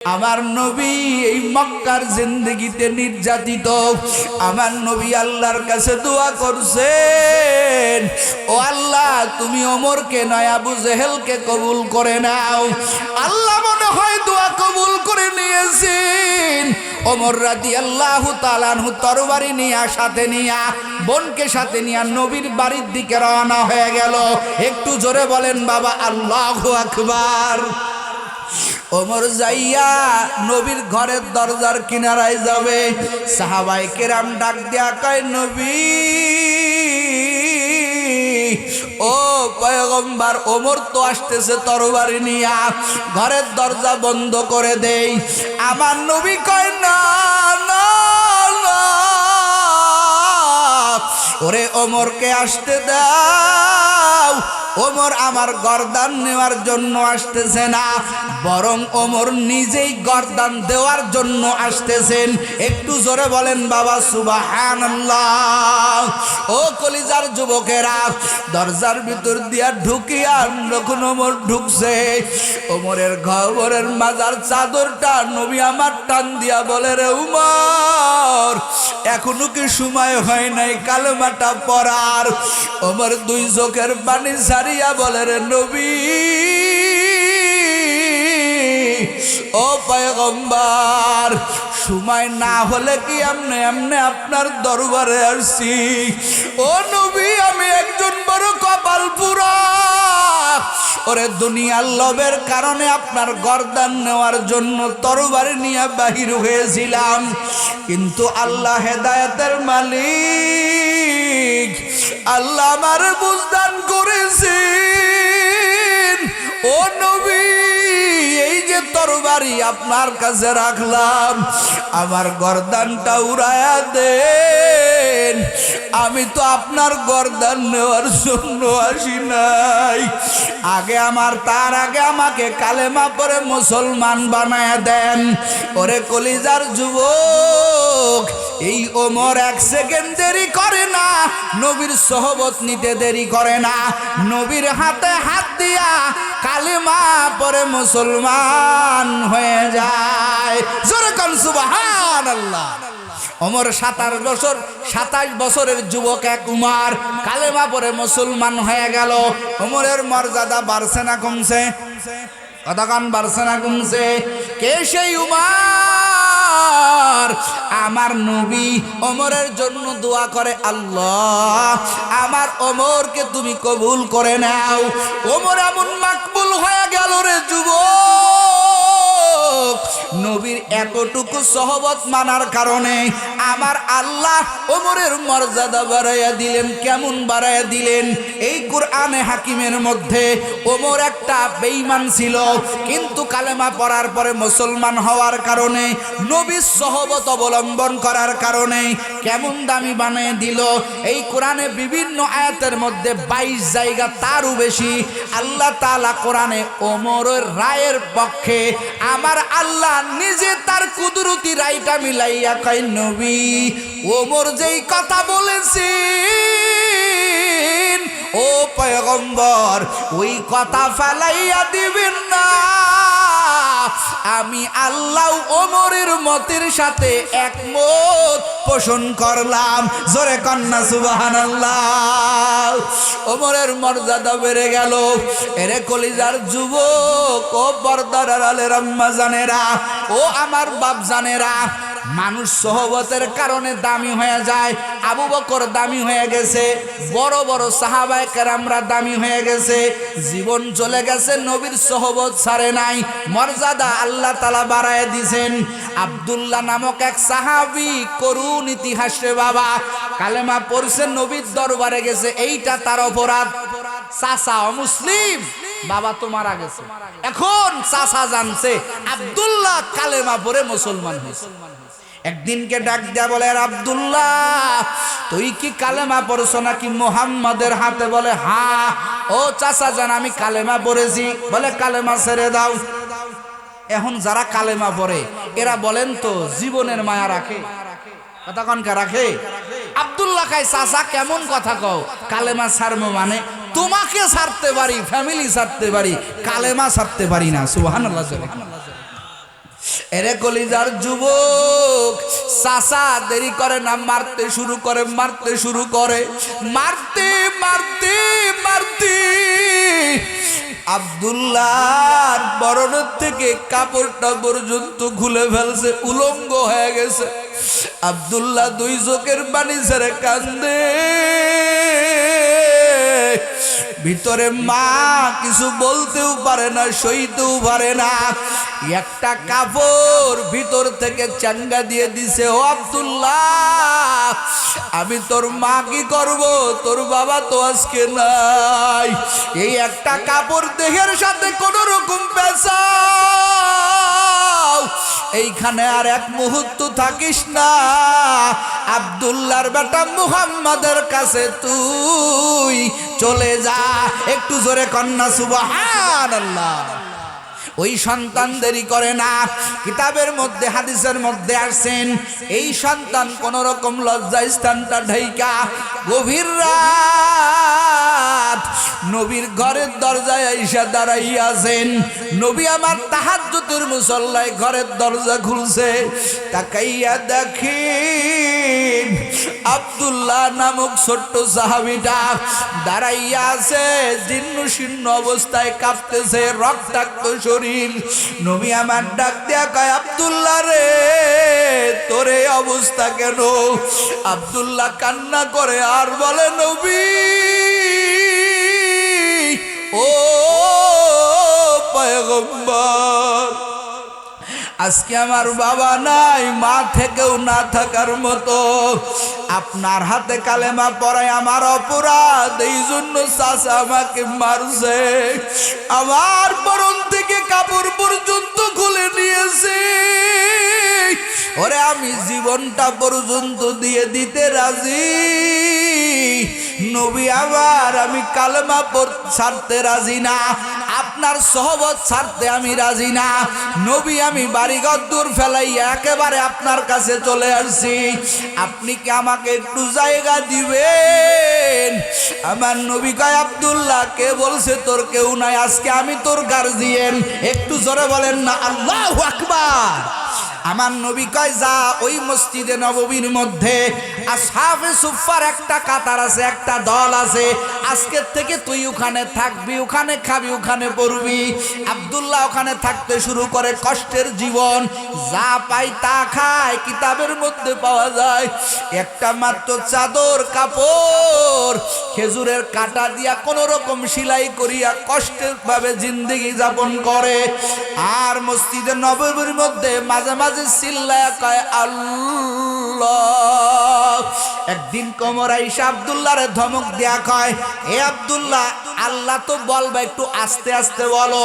আমার নবী এই মক্কার জিন্দেগিতে নির্যাতিত। আমার নবী আল্লাহর কাছে দোয়া করছেন, ও আল্লাহ তুমি ওমরকে নয় আবু জেহেলকে কবুল করে নাও। আল্লাহ মনে হয় দোয়া কবুল করে নিয়েছেন। ওমর রাদিয়াল্লাহু তাআলা আনহু তরবারি নিয়ে সাথে নিয়ে বোনকে সাথে নিয়ে নবীর বাড়ির দিকে রওনা হয়ে গেল। একটু জোরে বলেন বাবা আল্লাহু আকবার। ওমর যাইয়া নবীর ঘরের দরজার কিনারায় যাবে, সাহাবায়ে কেরাম ডাক দিয়া কয়, নবী ও পয়গম্বর, ওমর তো আসতেছে তরবারি নিয়া, ঘরের দরজা বন্ধ করে দেই। আমার নবী কয়, না না না, ওরে ওমরকে আসতে দাও। ওমর আমার গর্দান নেওয়ার জন্য আসতেছে না, বরং ওমর নিজেই গর্দান দেওয়ার জন্য আসতেছেন। একটু জোরে বলেন বাবা সুবহানাল্লাহ। ও কলিজার যুবকেরা, দরজার ভিতর দিয়া ঢুকিয়া যখন ওমর ঢুকছে, ওমরের খবরের মাজার চাদরটা নবী আমার টান দিয়া বলে, রে উমর এখনো কি সময় হয় নাই কালেমাটা পড়ার? ওমর দুই চোখের পানি সারিয়া বলে, রে নবী ও পয়গম্বর, সময় না হলে কি এমনে এমনে আপনার দরবারে আসছি। ও নবী আমি একজন বড় কপাল পুরা, ওরে দুনিয়ার লোভের কারণে আপনার গর্দান নেওয়ার জন্য তরবারি নিয়ে বাহির হয়েছিলাম, কিন্তু আল্লাহ হেদায়েতের মালিক, আল্লাহ আমার বুঝদান করেছেন। ও নবী এই যে তরবারি আপনার কাছে রাখলাম, আমার গর্দানটা উড়ায়া দেন। আমি তো আপনার গর্দান নেওয়ার জন্য আসি নাই, তার আগে আমাকে কালেমা পড়ে মুসলমান বানায়া দেন। ওরে কলিজার যুবক, এই ওমর এক সেকেন্ড দেরি করে না, নবীর সোহবত নিতে দেরি করে না, নবীর হাতে হাত দিয়া কালেমা পড়ে মুসলমান হয়ে যায়। জোরে কোন সুবহানাল্লাহ। ওমর 27 বছরের যুবক এক উমর কালেমা পড়ে মুসলমান হয়ে গেল। ওমরের মর্যাদা বাড়ছে না কমছে? কতক্ষণ বাড়ছে না কমছে? কে সেই উমর? আমার নবী ওমরের জন্য দোয়া করে, আল্লাহ আমার ওমরকে তুমি কবুল করে নাও। ওমর এমন মাকবুল হয়ে গেল রে যুবক, নবীর এতটুকু সহবত মানার কারণে আমার আল্লাহ ওমরের মর্যাদা বাড়াইয়া দিলেন। কেমন বাড়াইয়া দিলেন? এই কোরআনে হাকিমের মধ্যে ওমর একটা বেঈমান ছিল, কিন্তু কালেমা পড়ার পরে মুসলমান হওয়ার কারণে, নবীর সহবত অবলম্বন করার কারণে কেমন দামি বানিয়ে দিল। এই কোরআনে বিভিন্ন আয়াতের মধ্যে 22 জায়গা তারও বেশি আল্লাহ তাআলা কোরআনে ওমরের রায়ের পক্ষে আমার আল্লাহ নিজে তার কুদরতি রায়টা মিলাইয়া কয়, নবী ওমর যেই কথা বলেছেন ও পয়গম্বর, ওই কথা ফেলাইয়া দিবেন না। আমি আল্লাহ ওমরের মতের সাথে একমত পোষণ করলাম। জোরে কন্যা সুবহানাল্লাহ। ওমরের মর্যাদা বেড়ে গেল। এরে কলিজার যুবক, ও পর্দার আড়ালের আম্মা জানেরা, ও আমার বাপ জানেরা, মানুষ সোহবতের কারণে দামি হয়ে যায়। আবু বকর দামি হয়ে গেছে, বড় বড় সাহাবায়ে কেরামরা দামি হয়ে গেছে, জীবন চলে গেছে, নবীর সোহবত ছাড়ে নাই, মর্যাদা আল্লাহ তাআলা বাড়ায় দিয়েছেন। আব্দুল্লাহ নামক এক সাহাবী, করুণ ইতিহাস রে বাবা, কালেমা পড়ছে, নবীর দরবারে গেছে, এইটা তার অপরাধ। চাচা অমুসলিম, বাবা তো মারা গেছে, এখন চাচা জানছে আব্দুল্লাহ কালেমা পড়ে মুসলমান হয়েছে। একদিনকে ডাক দিয়া বলে, আব্দুল্লাহ তুই কি কালেমা পড়ছো নাকি মুহাম্মাদের হাতে? বলে হ্যাঁ। ও চাচা জান আমি কালেমা পড়েছি। বলে কালেমা ছেড়ে দাও। এখন যারা কালেমা পড়ে এরা বলেন তো জীবনের মায়া রাখে? কতক্ষণকে রাখে? আব্দুল্লাহ কাই চাচা কেমন কথা কও, কালেমা ছাড়বো মানে? তোমাকে ছাড়তে পারি, ফ্যামিলি ছাড়তে পারি, কালেমা ছাড়তে পারি না। সুবহানাল্লাহ। এরে কলিজার যুবক, চাচা দেরি করে না, মারতে শুরু করে, মারতে শুরু করে, মারতে মারতে মারতে আব্দুল্লাহর বরণের থেকে কাপড়টা পর্যন্ত খুলে ফেলছে, উলঙ্গ হয়ে গেছে। আব্দুল্লাহ দুই চোখের পানি ছেড়ে কান্দে। ভিতরে মা কিছু বলতেও পারে না, সইতেও পারে না। একটা কাপড় ভিতর থেকে চাঙ্গা দিয়ে দিছে, ও আব্দুল্লাহ, আমি তোর মা কি করব, তোর বাবা তো আজকে নাই। এই একটা কাপড় দেহের সাথে কোন রকম পেঁচা, এইখানে আর এক মুহূর্ত থাকিস না। আব্দুল্লাহর বেটা মুহাম্মাদের কাছে তুই চলে যা। একটু জোরে কন্যা সুবহানাল্লাহ। ওই সন্তান দেরি করে না। কিতাবের মধ্যে, হাদিসের মধ্যে আসেন, এই সন্তান কোন রকম লজ্জা স্থানটা ঢাইকা গভীর রাত নবীর ঘরের দরজায় আইসা দাঁড়াইয়াছেন। নবী আমার তাহাজ্জুদের মুসল্লায় ঘরের দরজা খুলছে, তাকাইয়া দেখেন আব্দুল্লাহ নামক ছোট্ট সাহাবীটা দাঁড়াইয়া আছে, জীর্ণ শীর্ণ অবস্থায়, কাঁপতেছে, রক্তাক্ত শরীর। নবী আমার ডাক দিয়া কয়, আব্দুল্লাহ রে, তোর এই অবস্থা কেন? আব্দুল্লাহ কান্না করে আর বলে, নবী, ও পয়গম্বর, আজকে আমার বাবা নাই, মা থেকেও না থাকার মতো। আপনার হাতে কালেমা পড়ায় আমার অপরাধ, এই জন্য চাচা আমাকে মারছে। আমার বরণ থেকে কাপড় পর্যন্ত খুলে নিয়েছে। ওরে আমি জীবনটা পর্যন্ত দিয়ে দিতে রাজি। নবী আবার, আমি কালেমা ছাড়তে রাজি না, আপনার সহবত ছাড়তে আমি রাজি না। নবী, আমি বাড়িঘর দূর ফেলাইয়া একেবারে আপনার কাছে চলে আসছি, আপনি কি আমাকে একটু জায়গা দিবেন? আমার নবী কয়, আব্দুল্লাহ, কে বলছে তোর কেউ নাই? আজকে আমি তোর গার্জিয়ান। একটু জোরে বলেন না আল্লাহু আকবার। আমার নবী কয়, যা, ওই মসজিদে নববীর মধ্যে আসহাবে সুফফার একটা কাতার আছে, একটা দল আছে, আজকের থেকে তুই ওখানে থাকবি, ওখানে খাবি, ওখানে পড়বি। আব্দুল্লাহ ওখানে থাকতে শুরু করে, কষ্টের জীবন, যা পাই তা খায়। কিতাবের মধ্যে পাওয়া যায় একটা মাত্র চাদর কাপড় খেজুরের কাটা দিয়া কোন রকম সেলাই করিয়া কষ্টের ভাবে জিন্দেগি যাপন করে। আর মসজিদে নববীর মধ্যে মাঝে মাঝে চিল্লায়া কয় আল্লাহ। একদিন কোমর আইসা আব্দুল্লাহরে ধমক দেয়া কয়, এ আব্দুল্লাহ, আল্লাহ তো বলবা, একটু আস্তে আস্তে বলো।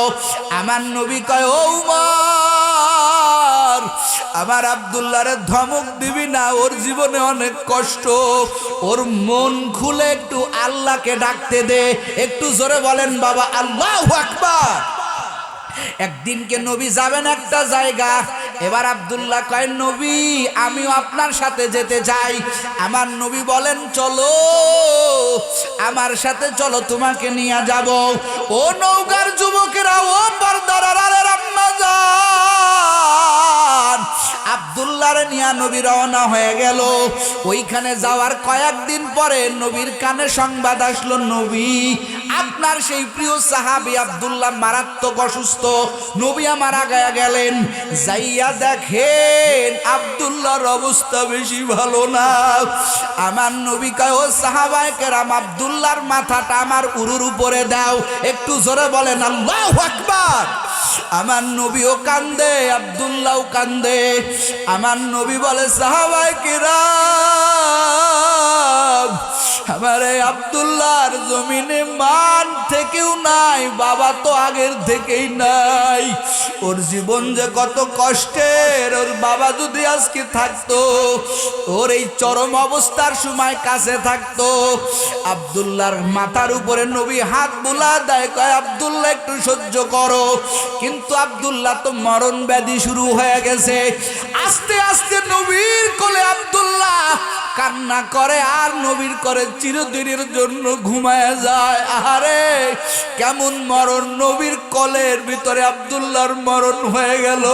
আমার নবী কয়, ও উমর, আমার আব্দুল্লাহরে ধমক দিবি না, ওর জীবনে অনেক কষ্ট, ওর মন খুলে একটু আল্লাহকে ডাকতে দে। একটু জোরে বলেন বাবা আল্লাহু আকবার। একদিনকে নবী যাবেন একটা জায়গা, এবার আব্দুল্লাহ কয়, নবী, আমিও আপনার সাথে যেতে চাই। আমার নবী বলেন, চলো, আমার সাথে চলো, তোমাকে নিয়ে যাব। ও নৌকার যুবকেরা, ও পর্দার আড়ালের আম্মা জান, আব্দুল্লাহর নিয়া নবী রওনা হয়ে গেল। ওইখানে যাওয়ার কয়েকদিন পরে নবীর কানে সংবাদ আসলো, নবী, আপনার সেই প্রিয় সাহাবী আব্দুল্লাহ মারাত্মক অসুস্থ। নবী আমার আগায়া গেলেন, যাইয়া দেখেন আব্দুল্লাহর অবস্থা বেশি ভালো না। আমার নবী কয়, ও সাহাবায়ে কেরাম, আব্দুল্লাহর মাথাটা আমার উরুর উপরে দাও। একটু জোরে বলেন আল্লাহু আকবার। আমার নবীও কান্দে, আব্দুল্লাহও কান্দে। আমার নবী বলে, সাহাবায়ে কেরাম, আমার এই আব্দুল্লাহর জমিনে মান থেকেও নাই, বাবা তো আগের থেকেই নাই। ওর জীবন যে কত কষ্টের, ওর বাবা যদি আজকে থাকতো, ওর এই চরম অবস্থার সময় কাছে থাকতো। আব্দুল্লাহর মাথার উপরে নবী হাত বুলা দেয়, কয়, আব্দুল্লাহ, একটু সহ্য করো। কিন্তু আব্দুল্লাহ তো মরণ ব্যাধি শুরু হয়ে গেছে। আস্তে আস্তে নবীর কোলে আব্দুল্লাহ কান্না করে আর নবীর করে চিরদিনের জন্য ঘুমায় যায়। আহারে কেমন মরণ, নবীর কলের ভিতরে আব্দুল্লাহর মরণ হয়ে গেল।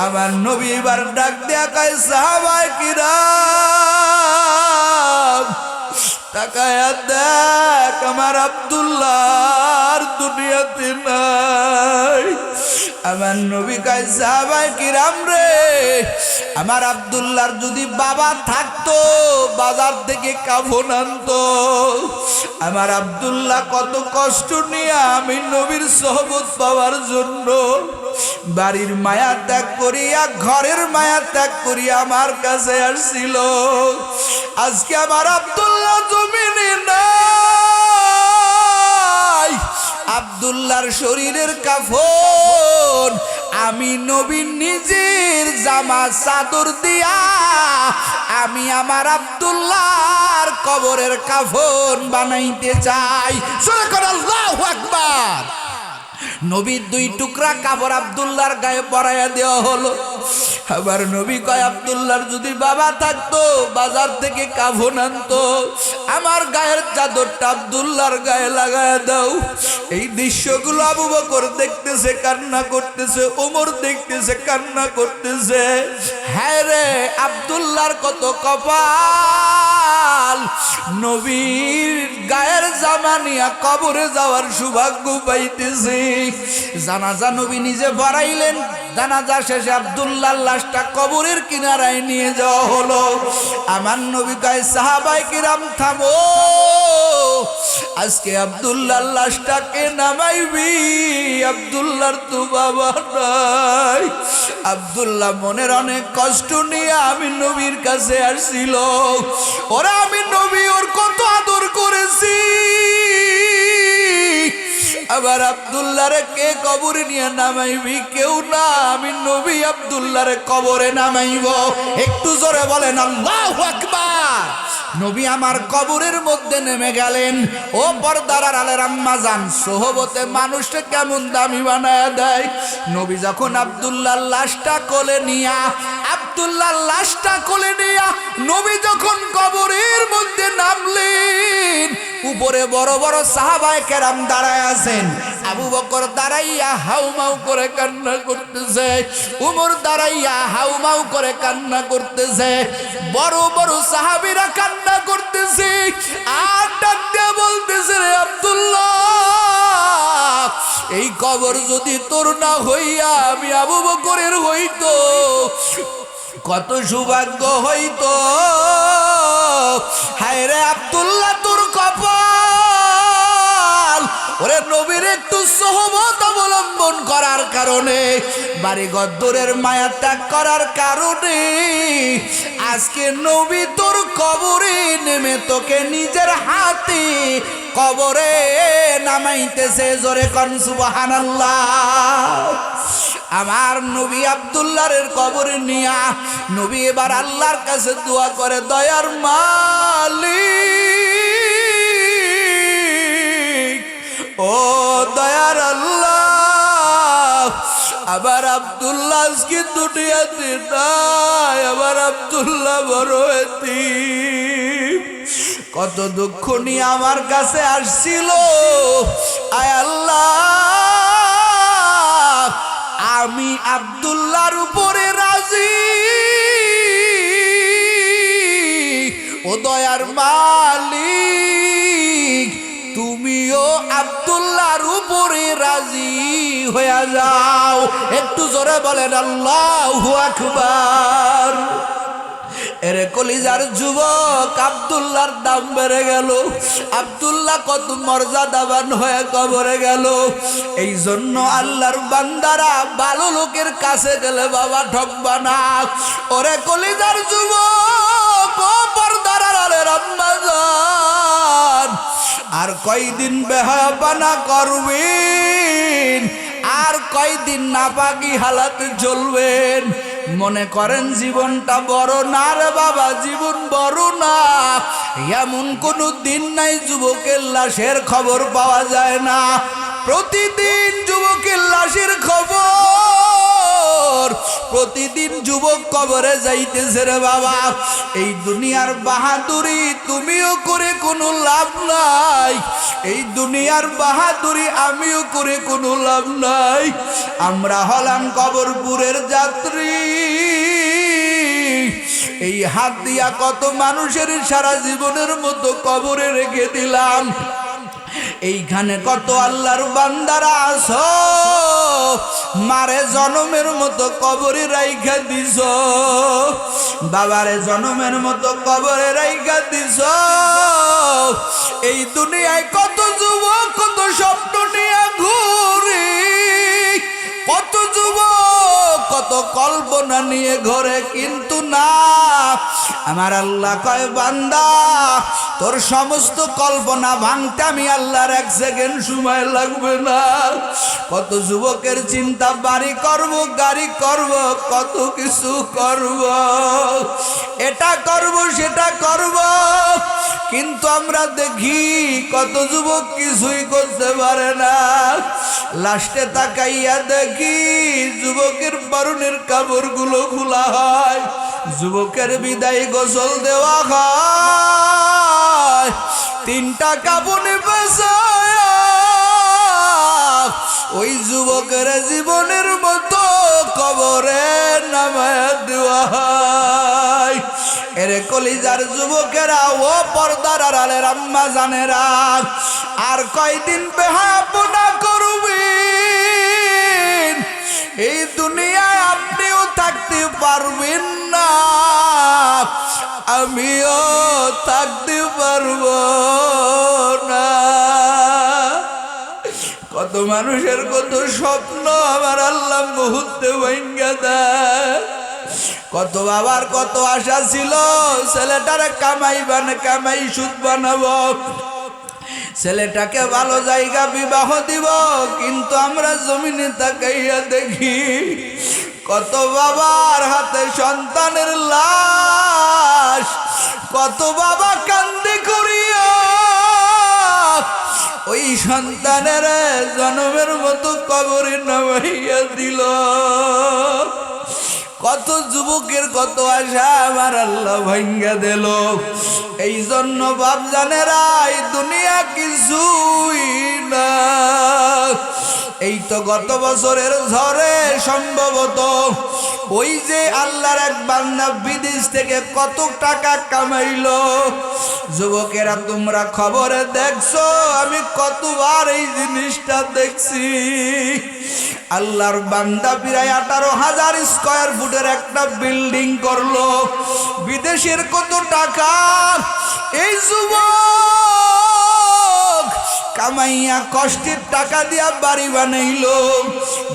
আমার নবী এবার ডাক দেয়া কয় সাহাবায়ে কিরাম তাকায়া দেখ আমার আব্দুল্লাহ আর দুনিয়াতে নাই। আমার নবী কয় সাহাবায়ে কিরাম রে, আমার আব্দুল্লাহর যদি বাবা থাকতো বাজার থেকে কাফন আনতো। আমার আব্দুল্লাহ কত কষ্ট নিয়ে আমি নবীর সোহবত পাওয়ার জন্য বাড়ির মায়া ত্যাগ করিয়া ঘরের মায়া ত্যাগ করিয়া আমার কাছে আসছিল। আজকে আমার আব্দুল্লাহ জমিনে নাই, আব্দুল্লাহর শরীরের কাফন আমি নবী নিজের জামা চাদর দিয়া আমি আমার আব্দুল্লাহর কবরের কাফন বানাইতে চাই। সুবহানাল্লাহ, আল্লাহু আকবার। নবীর 2 টুকরা কাপড় আব্দুল্লাহর গায়ে পরাইয়া দেওয়া হলো। আবার নবী কয় আব্দুল্লাহর যদি বাবা থাকতো বাজার থেকে কাফন আনতো, আমার গায়ের চাদরটা আব্দুল্লাহর গায়ে লাগায়া দাও। এই দৃশ্যগুলো আবু বকর দেখতেছে, কান্না করতেছে, ওমর দেখতেছে, কান্না করতেছে। হ্যাঁ রে, আব্দুল্লাহর কত কপাল, নবীর গায়ের জামা নিয়া কবরে যাওয়ার সৌভাগ্য পাইতেছে। জানাজা নবী নিজে বাড়াইলেন, জানাজা শেষে আব্দুল্লাহর লাশটা কবরের কিনারায় নিয়ে যাওয়া হলো। আমার নবী কয় সাহাবায়ে কিরাম থামো, আজকে আব্দুল্লাহর লাশটাকে নামাইবি, আব্দুল্লাহর তো বাবা নাই। আব্দুল্লাহ মনের অনেক কষ্ট নিয়ে আমি নবীর কাছে আসছিল। ওরা আমি নবী ওর কত আদর করেছি, আবার আব্দুল্লাহরে কে কবরে নিয়ে নামাইবি? কেউ না, আমি নবী আব্দুল্লাহরে কবরে নামাইব। একটু জোরে বলেন আল্লাহু আকবার। নবী আমার কবরের মধ্যে নেমে গেলেন। ও পর্দার আড়ালের আম্মা জান, সোহবতে মানুষকে কেমন দামি বানায় দেয়। নবী যখন আব্দুল্লাহর লাশটা কোলে নিয়া নবী যখন কবরের মধ্যে নামলেন, উপরে বড় বড় সাহাবায়ে কেরাম দাঁড়ায় আছেন। আবু বকর দাঁড়াইয়া হাউমাউ করে কান্না করতেছে, উমর দাঁড়াইয়া হাউমাউ করে কান্না করতেছে, বড় বড় সাহাবীরা কান্না করতেছে। আর ডাক দিয়ে বলতেছে, রে আব্দুল্লাহ, এই কবর যদি তোর না হইয়া আমি আবু বকরের হইতো কত সৌভাগ্য হইতো। হায় রে আব্দুল্লাহ, তোর কপাল। ওরে নবীর একটু সোহবত অবলম্বন করার কারণে, বাড়ি গদ্দরের মায়া ত্যাগ করার কারণে আজকে নবী তোর কবরে নেমে তোকে নিজের হাতে কবরে নামাইতেছে। জোরে কোন সুবহানাল্লাহ। আমার নবী আব্দুল্লাহর কবরে নিয়া নবী এবার আল্লাহর কাছে দোয়া করে, দয়ার মালিক, ও দয়ার আল্লাহ, আবার আব্দুল্লাহ আজকে দুনিয়াতে নাই, আবার আব্দুল্লাহ বড় এতিম, কত দুঃখ নিয়ে আমার কাছে আসছিল। আয় আল্লাহ, আমি আব্দুল্লাহর উপরে রাজি, ও দয়ার মালিক, তুমিও আব্দুল্লাহর উপরে রাজি হয়ে যাও। একটু জোরে বলেন আল্লাহু আকবার। এরে কলিজার যুবক, আব্দুল্লাহর দাম বেড়ে গেল। আব্দুল্লাহ কত মর্যাদাবান হয়ে কবরে গেল। এই জন্য আল্লাহর বান্দারা ভালো লোকের কাছে গেলে বাবা ঠকবা না। ওরে কলিজার যুবক, ও পর্দার আড়ালের আম্মা জান, আর কয়দিন বেহায়াপনা করবেন? আর কয়দিন নাপাকি হালাতে চলবেন? মনে করেন জীবনটা বড় না রে বাবা, জীবন বড় না। এমন কোনো দিন নাই যুবকের লাশের খবর পাওয়া যায় না। প্রতিদিন যুবকের লাশের খবর প্রতিদিন যুবক কবরে যাইতেছে রে বাবা। এই দুনিয়ার বাহাদুরি তুমিও করে কোনো লাভ নাই, এই দুনিয়ার বাহাদুরি আমিও করে কোনো লাভ নাই। আমরা হলাম কবরপুরের যাত্রী। এই হাত দিয়া কত মানুষের সারা জীবনের মতো কবরে রেখে দিলাম। এইখানে কত আল্লাহর বান্দারা আছো, মারে জনমের মতো কবরে রাইখা দিছ, বাবারে জনমের মতো কবরে রাইখা দিছ। এই দুনিয়ায় কত যুবক কত স্বপ্ন নিয়ে ঘুরি, কত যুবক কত কল্পনা নিয়ে ঘরে, কিন্তু না, আমার আল্লাহ কয় বান্দা তোর সমস্ত কল্পনা ভাঙতে আমি আল্লাহর 1 সেকেন্ড সময় লাগবে না। কত যুবকের চিন্তা বাড়ি করব, গাড়ি করব, কত কিছু করব, এটা করব সেটা করব, কিন্তু আমরা দেখি কত যুবক কিছুই করতে পারে না। লাস্টে তাকাইয়া দেখি যুবকের পরনের কাপড়গুলো খোলা হয়, যুবকের বিদায় গোসল দেওয়া হয়, 3টা কাপড়ে বাসায় ওই যুবকের জীবনের মতো কবরে নামায়া দেওয়া হয়। এরে কলিজার যুবকেরা ও পর্দার আড়ালের আম্মা জানেরা, আর কয়দিন বেহাপনা করবেন, এই দুনিয়ায় আপনিও থাকতে পারবেন না, আমিও থাকতে পারব না। কত মানুষের কত স্বপ্ন আমার আল্লাহ মুহূর্তে ভাঙ্গা দেয়। কত বাবার কত আশা ছিল ছেলেটারে কামাই সুদ বানাবো, ছেলেটাকে ভালো জায়গা বিবাহ দিব, কিন্তু আমরা জমিনে তাকাইয়া দেখি কত বাবার হাতে সন্তানের লাশ, কত বাবা কান্দে করিয়া ওই সন্তানের জনমের মতো কবরে নামাইয়া দিল। কত যুবকের কত আশা আমার আল্লাহ ভাঙ্গা দিল। এই জন্য বাপ জানেরা এই দুনিয়া কিছুই না। এই তো গত বছরের ঝড়ে সম্ভবত ওই যে আল্লাহর এক বান্দা বিদেশ থেকে কত টাকা কামাইলো। যুবকেরা তোমরা খবরে দেখছো, আমি কতবার এই জিনিসটা দেখছি। আল্লাহর বান্দা প্রায় 18,000 স্কয়ার ফুটের একটা বিল্ডিং করলো। বিদেশের কত টাকা এই যুবক কামাইয়া কষ্টের টাকা দিয়া বাড়ি বানাইলো।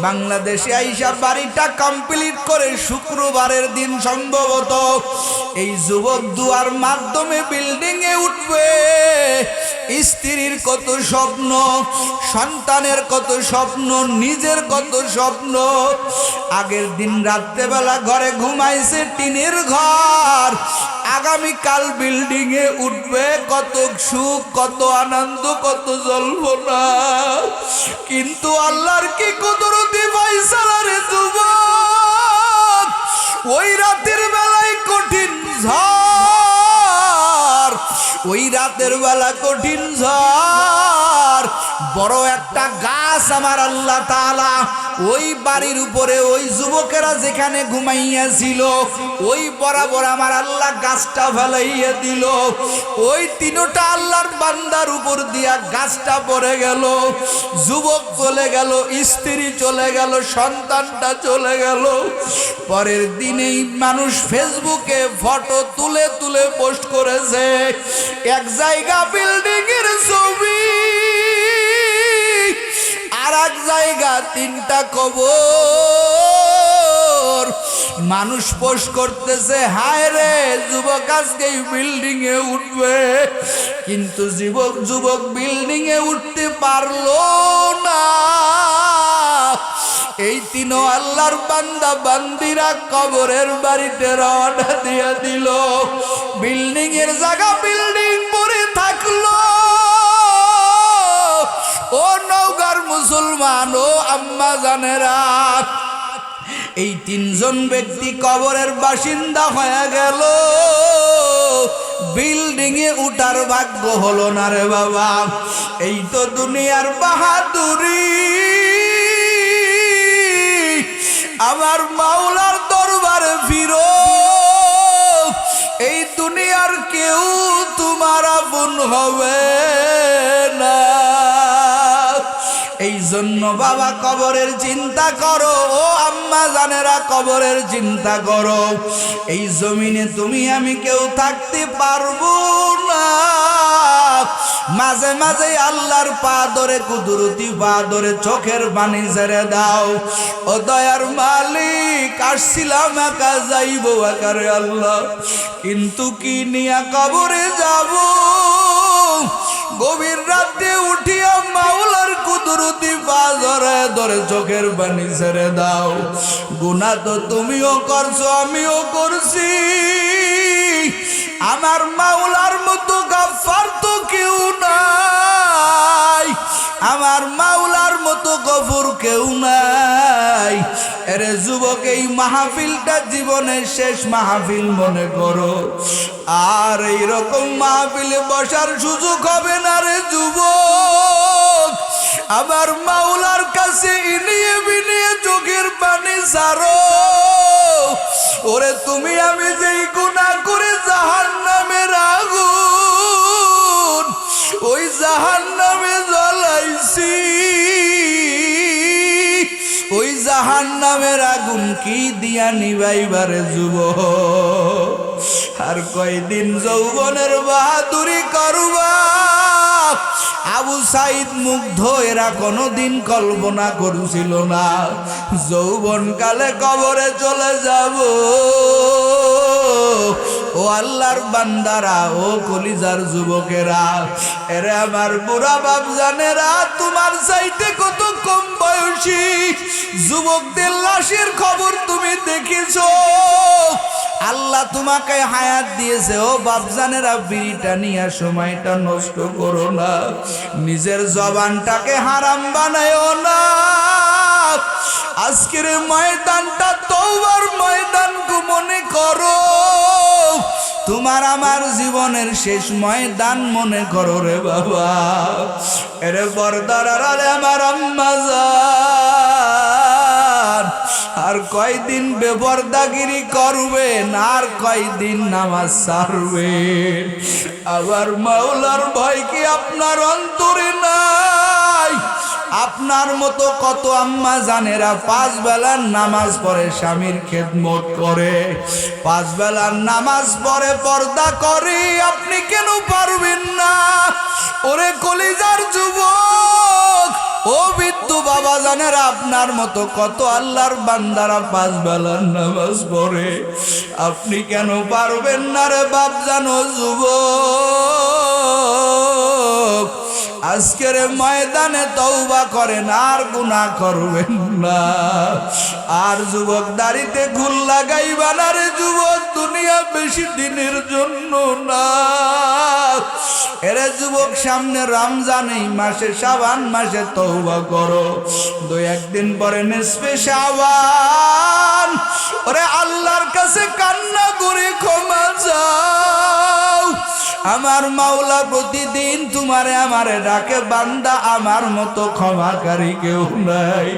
বাংলাদেশে আইসা বাড়িটা কমপ্লিট করে শুক্রবারের দিন সম্ভবত এই যুবক দুয়ার মাধ্যমে বিল্ডিং এ উঠবে। স্ত্রীর কত স্বপ্ন, সন্তানের কত স্বপ্ন, নিজের কত স্বপ্ন। আগের দিন রাত্রেবেলা ঘরে ঘুমাইছে টিনের ঘর, আগামীকাল বিল্ডিং এ উঠবে। কত সুখ, কত আনন্দ, কত জল্পনা, কিন্তু আল্লাহর কি কুদরতি ফয়সালা রে যুবক। ওই রাতের বেলায় কঠিন ঝড়, ওই রাতের বেলা কঠিন ঝড়, বড় একটা গাছ আমার আল্লাহ তাআলা ওই বাড়ির উপরে ওই যুবকেরা যেখানে ঘুমাইয়াছিল ওই বরাবর আমার আল্লাহ গাছটা ফেলাইয়া দিল। ওই 3টা আল্লাহর বান্দার উপর দিয়া গাছটা পড়ে গেল। যুবক চলে গেল, স্ত্রী চলে গেল, সন্তানটা চলে গেল। পরের দিনেই মানুষ ফেসবুকে ফটো তুলে তুলে পোস্ট করেছে, এক জায়গা বিল্ডিং এর ছবি, আর এক জায়গা 3টা কবর। মানুষ পোস্ট করতেছে, হায় রে যুবক আজকে বিল্ডিং এ উঠবে, কিন্তু যুবক বিল্ডিং এ উঠতে পারলো না। এই 3 আল্লাহর বান্দা বান্দিরা কবরের বাড়িতে রওনা দিয়া দিল। বিল্ডিং এর জায়গা বিল্ডিং পড়ে থাকলো। ও নওগাঁর মুসলমান, ও আম্মা জানেরা, এই তিনজন ব্যক্তি কবরের বাসিন্দা হয়ে গেল, বিল্ডিং এ উঠার ভাগ্য হলো না রে বাবা। এই তো দুনিয়ার বাহাদুরি, আমার মাওলার দরবারে ফিরো। এই দুনিয়ার কেউ তোমার আপন হবে না। এই জন্য বাবা কবরের চিন্তা করো, ও আম্মা জানেরা কবরের চিন্তা করো। এই জমিনে তুমি আমি কেউ থাকতে পারবো না। মাঝে মাঝে আল্লাহর পা ধরে, কুদরতি পা ধরে চোখের পানি ছেড়ে দাও। ও দয়ার মালিক, আসছিলাম একা যাইব একারে আল্লাহ, কিন্তু কি নিয়া কবরে যাব? গভীর রাতে উঠিয়া মাওলার কুদরতি পা ধরে ধরে চোখের পানি ছেড়ে দাও। গুনাহ তো তুমিও করছো, আমিও করছি। আমার মাওলার মতো গাফফার তো কেউ নাই, আমার মাওলার মতো গফুর কেউ নাই। এরে যুবক, এই মাহফিলটা জীবনের শেষ মাহফিল মনে করো, আর এইরকম মাহফিলে বসার সুযোগ হবে না রে যুবক। আমার মাওলার কাছে ইনিয়ে বিনিয়ে চোখের পানি ছাড়ো। ওরে তুমি আমি যেই গুনাহ করে জাহান্নামের আগুন, ওই জাহান্নামে জ্বলাইছি, ওই জাহান্নামের আগুন কি দিয়া নিভাইবারে যুবক? আর কয়দিন যৌবনের বাহাদুরি করবা? আবু সাইদ মুগ্ধ এরা কোনদিন কল্পনা করছিল না যৌবন কালে কবরে চলে যাব। ও আল্লাহর বান্দারা, ও কলিজার যুবকেরা, এরে আমার বুড়া বাপ জানেরা, তোমার চাইতে কত কম বয়সী যুবকদের লাশের খবর তুমি দেখেছো? আল্লাহ তোমাকে হায়াত দিয়েছে। ও বাপজানেরা, বিড়িটা নিয়ে সময়টা নষ্ট করো না, নিজের জবানটাকে হারাম বানায়ও না। আজকের ময়দানটা তওবার ময়দান মনে করো, তোমার আমার জীবনের শেষ ময়দান মনে করো রে বাবা। এরে পর্দার আড়ালে আমার আম্মা জান, আর কয়দিন বেপরদাগিরি করবেন, আর কয়দিন নামাজ ছাড়বেন? আবার মাওলার ভয় কি আপনার অন্তরে নাই? আপনার মতো কত আম্মা জানেরা 5 বেলার নামাজ পড়ে, স্বামীর খেদমত করে, 5 বেলার নামাজ পড়ে, পর্দা করে, আপনি কেন পারবেন না? ওরে কলিজার যুবক, ও বিদ্যু বাবা জানেরা, আপনার মতো কত আল্লাহর বান্দারা 5 বেলার নামাজ পড়ে, আপনি কেন পারবেন না রে বাপ জানো যুবক? আজকের ময়দানে তওবা করেন, আর গুনাহ করবেন না। আর যুবক, দাড়িতে ঘুল লাগাইবা না রে যুবক, দুনিয়া বেশি দিনের জন্য না। এরে যুবক, সামনে রমজান, এই মাসে শাবান মাসে তওবা করো, 2-1 দিন পরে নিসফে শাবান, ওরে আল্লাহর কাছে কান্না করে ক্ষমা চাও। আমার মাওলা প্রতিদিন তোমারে আমারে ডাকে, বান্দা আমার মতো ক্ষমাকারী কেউ নাই।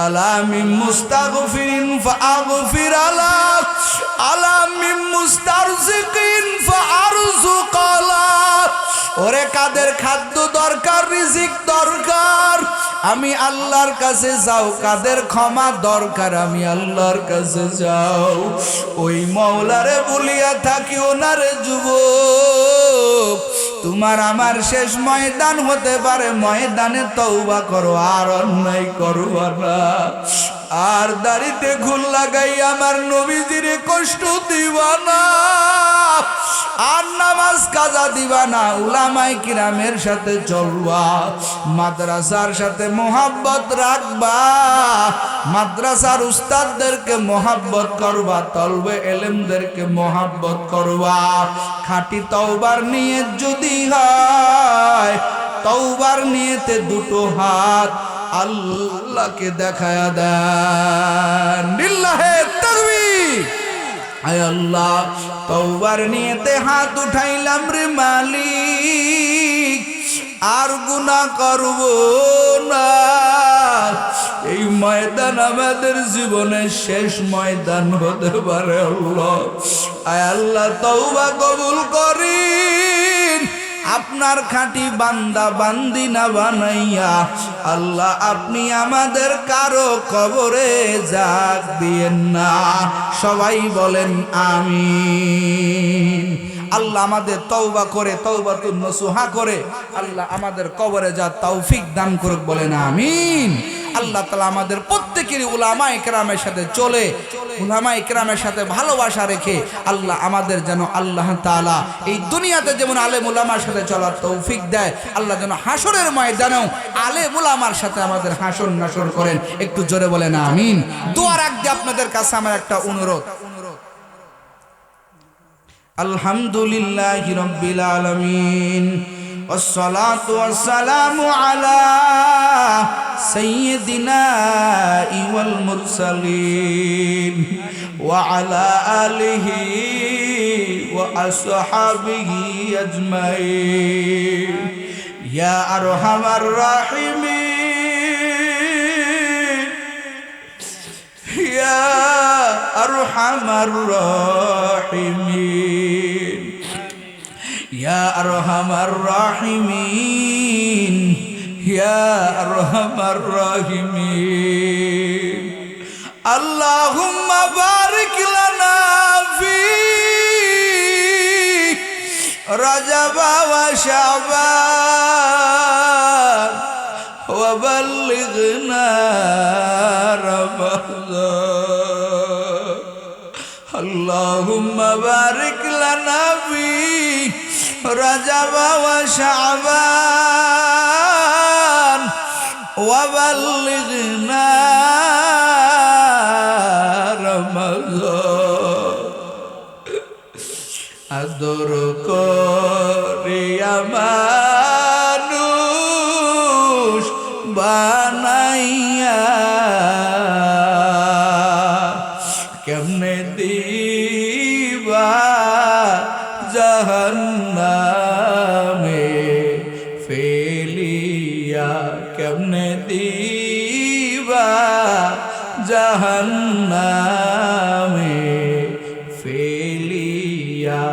আলামিম মুস্তাগফিরিন ফাগফির আলা, আলামিম মুস্তারজিকিন ফারজুক আলা। ওরে কাদের খাদ্য দরকার, রিজিক দরকার, আমি আল্লাহর কাছে যাও। কাদের ক্ষমা দরকার, আমি আল্লাহর কাছে যাও। ওই মাওলারে বলিয়া থাকি ওনারে যুবক, তোমার আমার শেষ ময়দান হতে পারে, ময়দানে তওবা করো, আর অন্যায় করবা না। আর দাড়িতে ঘুল লাগাই আমার নবীজিরে কষ্ট দিবা না, আর নামাজ কাজা দিবা না। উলামায়ে কিরামের সাথে চলবা, মাদ্রাসার সাথে মোহাব্বত রাখবা, মাদ্রাসার উস্তাদদেরকে মোহাব্বত করবা, তলবে এলেমদেরকে মোহাব্বত করবা। খাঁটি তওবার নিয়ত যদি হয়, তওবার নিয়তে 2 হাত আল্লাহকে দেখায়া দেন। লিল্লাহে তাকবীর। আয় আল্লাহ, তওবার নিয়তে হাত উঠাইলাম রে মালিক, আর গুনাহ করব না। এই ময়দান আমাদের জীবনের শেষ ময়দান হতে পারে আল্লাহ। আয় আল্লাহ, তওবা কবুল করিন, আপনার খাঁটি বান্দা বান্দি না বানাইয়া আল্লাহ আপনি আমাদের কারো কবরে জাগ দিয়েন না। সবাই বলেন আমিন। আল্লাহ আমাদের তওবা করে তওবাতুন নসুহা করে আল্লাহ আমাদের কবরে যা তৌফিক দান করুক, বলেন আমিন। আল্লাহ তাআলা আমাদের প্রত্যেকেরই উলামায়ে কেরামের সাথে চলে, উলামায়ে কেরামের সাথে ভালোবাসা রেখে আল্লাহ আমাদের যেন আল্লাহ তাআলা এই দুনিয়াতে যেমন আলেম উলামার সাথে চলার তৌফিক দেয়, আল্লাহ যেন হাসরের ময়দানেও আলেম উলামার সাথে আমাদের হাসর নাসর করেন। একটু জোরে বলেন আমিন। দোয়ার আগে আপনাদের কাছে আমার একটা অনুরোধ। আলহামদুলিল্লাহি রাব্বিল আলামিন, والصلاة والسلام على سيدنا والمرسلين وعلى آله وأصحابه أجمعين يا أرحم الراحمين يا أرحم الراحمين يا أرحم الراحمين يا أرحم الراحمين اللهم بارك لنا في رجب وشعبان وبلغنا رمضان اللهم بارك لنا في رجب وشعبان وبلغنا رمضان আদর করিয়া মানুষ বানাইয়া কেমনে দিবা জাহান্নামে ফেলিয়া, কেমনে দিবা জাহান্নামে ফেলিয়া।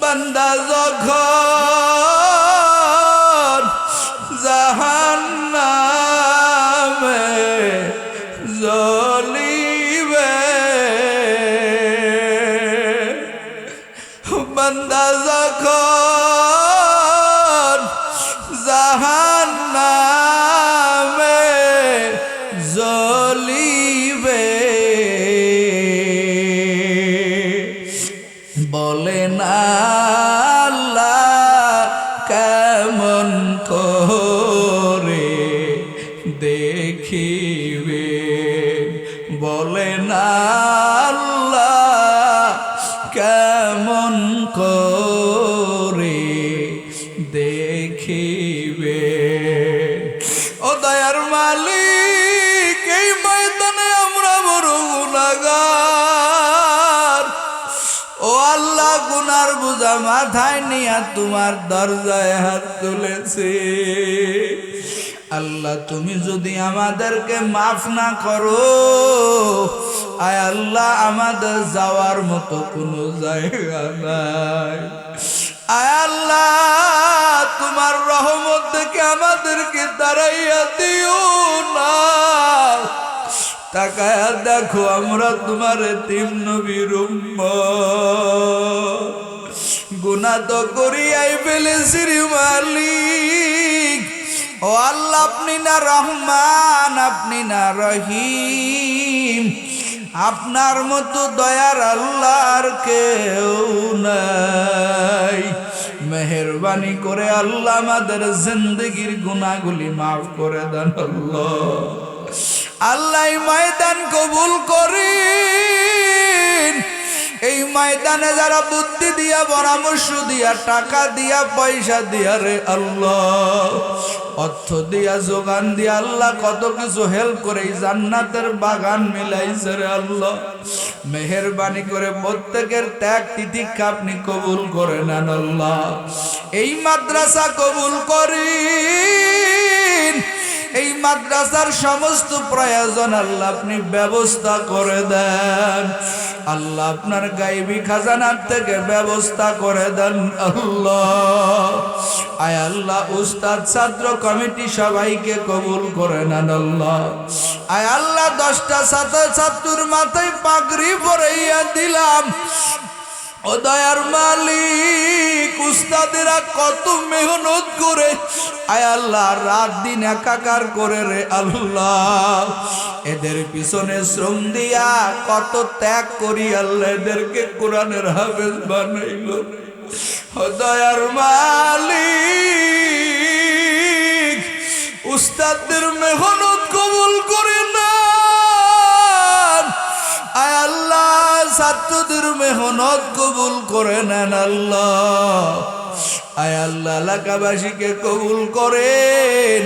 বান্দা যখন জাহান্নামে জ্বলিবে, বান্দা যখন জাহান্নামে জ্বলিবে, বলেন আল্লাহ কেমন করে দেখিবে, বলেন আল্লাহ কেমন করে দেখিবে। ও দয়ার মালিক, এই ময়দানে আমরা বড় গুনাহগার। ও আল্লাহ, গুনার বোঝা মাথায় নিয়ে তোমার দরজায় হাত তুলেছি। আল্লাহ, তুমি যদি আমাদেরকে মাফ না করো, আয় আল্লাহ আমাদের যাওয়ার মতো কোনো জায়গা নাই। আয় আল্লাহ, তোমার রহমত থেকে আমাদেরকে তাড়াইয়া দিও না। তাকায়া দেখো, আমরা তোমার এতিম নবীর উম্মত, গুনাহ তো করিয়াই ফেলেছি রে মালিক। ও আল্লাহ, আপনি না রহমান, আপনি না রহিম, আপনার মতো দয়ার আল্লাহর কেউ নাই। মেহেরবানি করে আল্লাহ আমাদের জিন্দেগির গুনাহগুলি মাফ করে দেন আল্লাহ। আল্লাহ এই ময়দান কবুল করেন। এই ময়দানে যারা বুদ্ধি দিয়া, পরামর্শ দিয়া, টাকা দিয়া, পয়সা দিয়া রে আল্লাহ অর্থ দিয়া যোগান দিয়া আল্লাহ কত কিছু হেল্প করে এই জান্নাতের বাগান মিলাইছে রে আল্লাহ। মেহেরবানি করে প্রত্যেকের ত্যাগ তিতিক্ষা আপনি কবুল করে নেন আল্লাহ। এই মাদ্রাসা কবুল করেন, এই মাদ্রাসার সমস্ত প্রয়োজন আল্লাহ আপনি ব্যবস্থা করে দেন আল্লাহ। আপনার গায়বী খাজানার থেকে ব্যবস্থা করে দেন আল্লাহ। আয় আল্লাহ উস্তাদ ছাত্র কমিটি সবাইকে কবুল করে নেন আল্লাহ। আয় আল্লাহ 10টা ছাত্রের মাথায় পাগড়ি পরাইয়া দিলাম। ও দয়ার মালিক, উস্তাদেরা কত মেহনত করে আয় আল্লাহ রাত দিন একাকার করে রে আল্লাহ। এদের পিছনে শ্রম দিয়া কত ত্যাগ করি আল্লাহ এদেরকে কোরআনের হাফেজ বানাইল। ও দয়ার মালিক, উস্তাদদের মেহনত কবুল করে না আয় আল্লাহ। ছাত্রদের মেহনত কবুল করে নেন আল্লাহ। আয় আল্লাহ এলাকাবাসীকে কবুল করেন।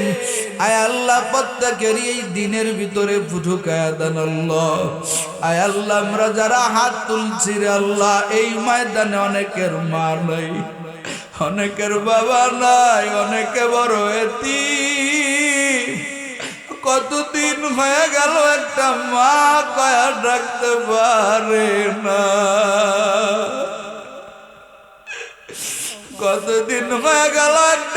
আয় আল্লাহ প্রত্যেকের এই দিনের ভিতরে ঢুকায়া দেন আল্লাহ। আয় আল্লাহ আমরা যারা হাত তুলছি রে আল্লাহ, এই ময়দানে অনেকের মা নাই, অনেকের বাবা নাই, অনেকে বড় এতিম। কতদিন হয়ে গেল একটা মা কয়া ডাকতে পারে না, কতদিন হয়ে গেল একটা